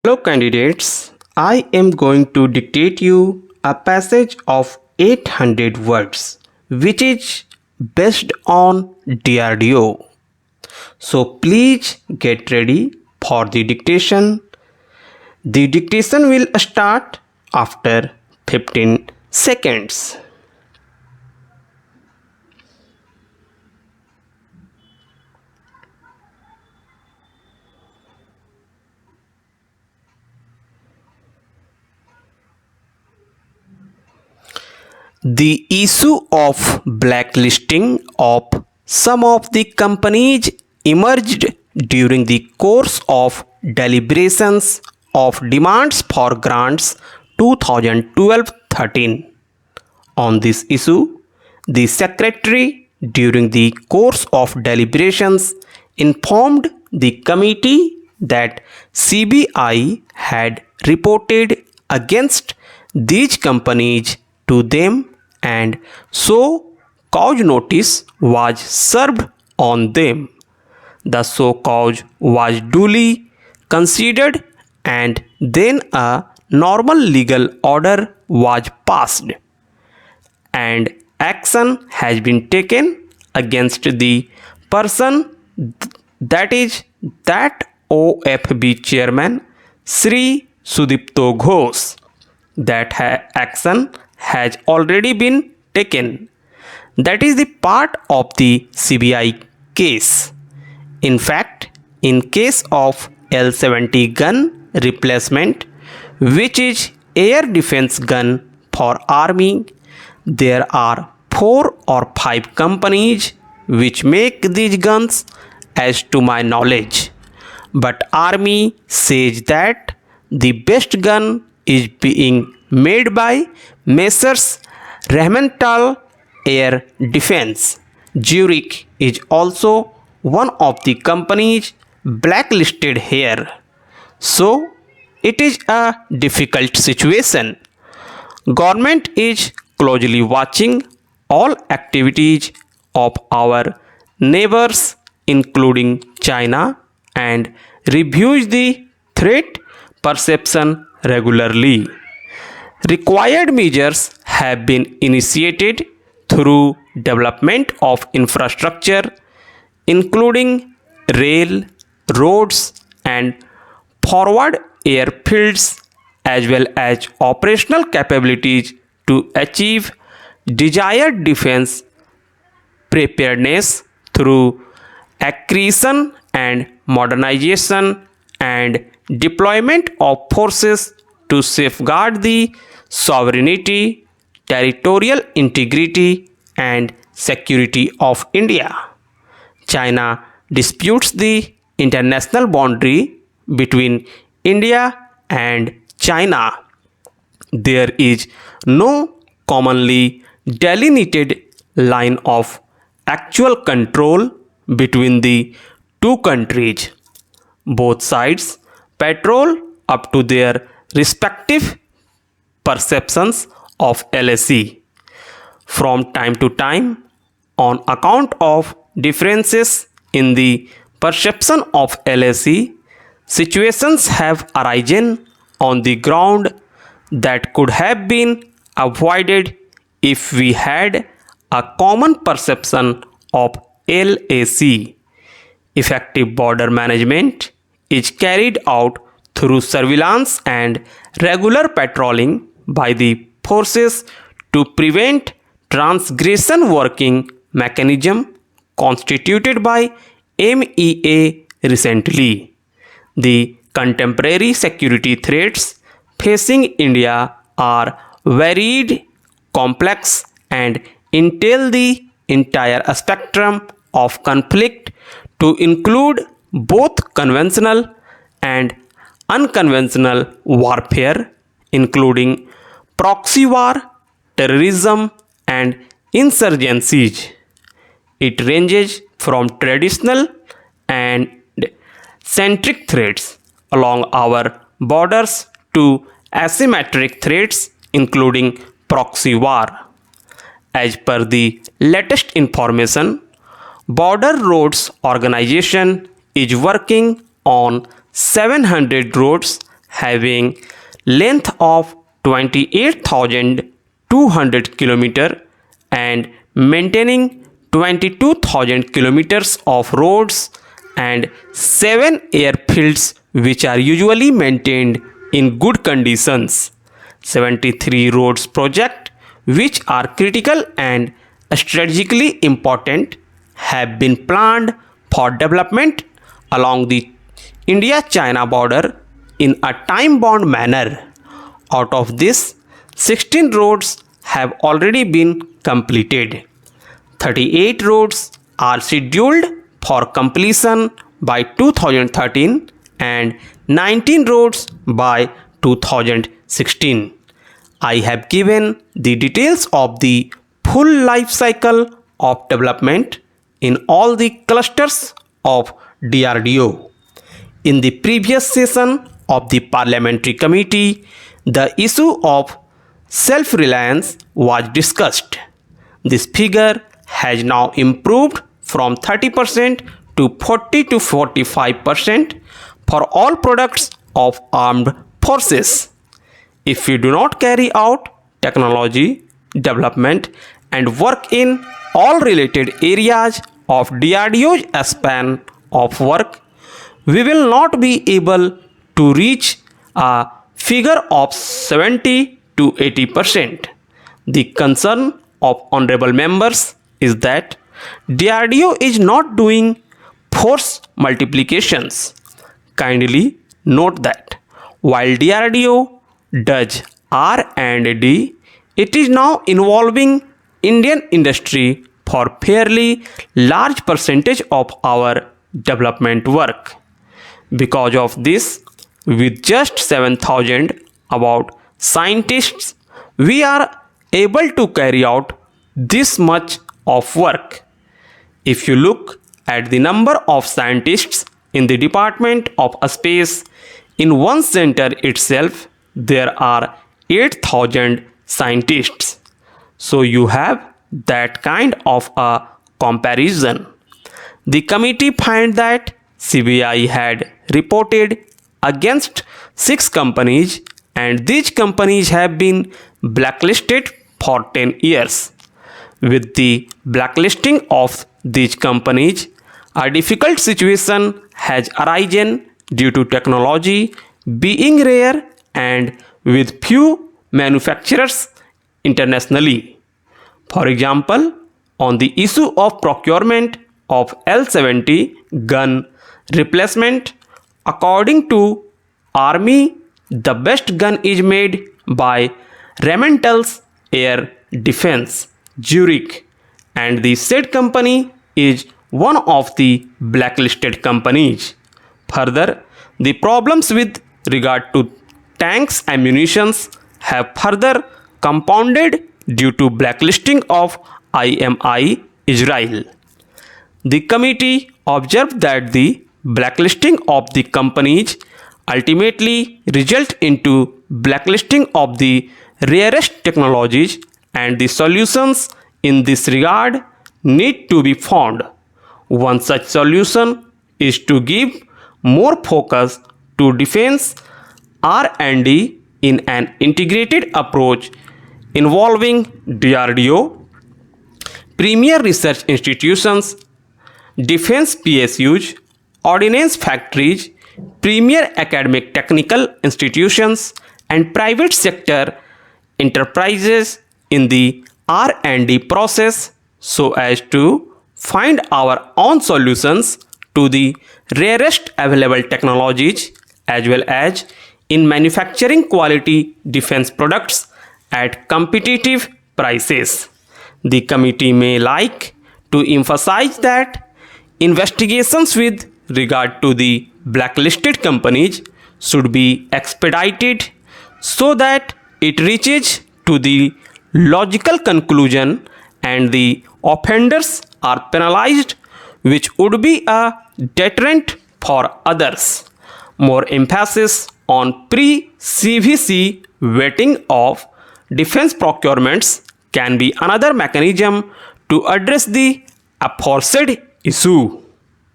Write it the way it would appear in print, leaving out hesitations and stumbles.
Hello candidates, I am going to dictate you a passage of 800 words which is based on Drdo. So please get ready for the dictation. The dictation will start after 15 seconds. The issue of blacklisting of some of the companies emerged during the course of deliberations of demands for grants 2012-13. On this issue, the Secretary during the course of deliberations informed the committee that CBI had reported against these companies to them and so cause notice was served on them. The so cause was duly considered and then a normal legal order was passed and action has been taken against the person, that is that OFB chairman Shri Sudipto Ghosh. That action has already been taken. That is the part of the CBI case. In fact, in case of L-70 gun replacement, which is air defense gun for army, there are 4 or 5 companies which make these guns as to my knowledge. But army says that the best gun is being made by Messrs. Rheinmetall Air Defense. Zurich is also one of the companies blacklisted here. So it is a difficult situation. Government is closely watching all activities of our neighbors including China and reviews the threat perception regularly. Required measures have been initiated through development of infrastructure including rail, roads and forward airfields as well as operational capabilities to achieve desired defense preparedness through acquisition and modernization and deployment of forces to safeguard the sovereignty, territorial integrity and security of India. China disputes the international boundary between India and China. There is no commonly delineated line of actual control between the two countries. Both sides patrol up to their respective perceptions of LAC. From time to time, on account of differences in the perception of LAC, situations have arisen on the ground that could have been avoided if we had a common perception of LAC. Effective border management is carried out through surveillance and regular patrolling by the forces to prevent transgression. Working mechanism constituted by MEA recently. The contemporary security threats facing India are varied, complex and entail the entire spectrum of conflict to include both conventional and unconventional warfare, including proxy war, terrorism and insurgencies. It ranges from traditional and centric threats along our borders to asymmetric threats including proxy war. As per the latest information, Border Roads Organization is working on 700 roads having length of 28,200 km and maintaining 22,000 kilometers of roads and 7 airfields which are usually maintained in good conditions. 73 roads project which are critical and strategically important have been planned for development along the India-China border in a time-bound manner. Out of this, 16 roads have already been completed. 38 roads are scheduled for completion by 2013 and 19 roads by 2016. I have given the details of the full life cycle of development in all the clusters of DRDO. In the previous session of the Parliamentary Committee, the issue of self-reliance was discussed. This figure has now improved from 30% to 40 to 45% for all products of armed forces. If we do not carry out technology development and work in all related areas of DRDO's span of work, we will not be able to reach a figure of 70 to 80%. The concern of honorable members is that DRDO is not doing force multiplications. Kindly note that while DRDO does R&D, it is now involving Indian industry for fairly large percentage of our development work. Because of this, with just 7,000 about scientists, we are able to carry out this much of work. If you look at the number of scientists in the Department of Space, in one center itself, there are 8,000 scientists. So you have that kind of a comparison. The committee found that CBI had reported against 6 companies and these companies have been blacklisted for 10 years. With the blacklisting of these companies, a difficult situation has arisen due to technology being rare and with few manufacturers internationally. For example, on the issue of procurement of L-70 gun replacement, according to Army, the best gun is made by Rheinmetall's Air Defense, Zurich, and the said company is one of the blacklisted companies. Further, the problems with regard to tanks and munitions have further compounded due to blacklisting of IMI Israel. The committee observed that the blacklisting of the companies ultimately result into blacklisting of the rarest technologies, and the solutions in this regard need to be found. One such solution is to give more focus to defense R&D in an integrated approach involving DRDO, premier research institutions, defense PSUs, ordnance factories, premier academic technical institutions, and private sector enterprises in the R&D process so as to find our own solutions to the rarest available technologies as well as in manufacturing quality defense products at competitive prices. The committee may like to emphasize that investigations with regard to the blacklisted companies should be expedited so that it reaches to the logical conclusion and the offenders are penalized, which would be a deterrent for others. More emphasis on pre-CVC vetting of defense procurements can be another mechanism to address the aforesaid issue.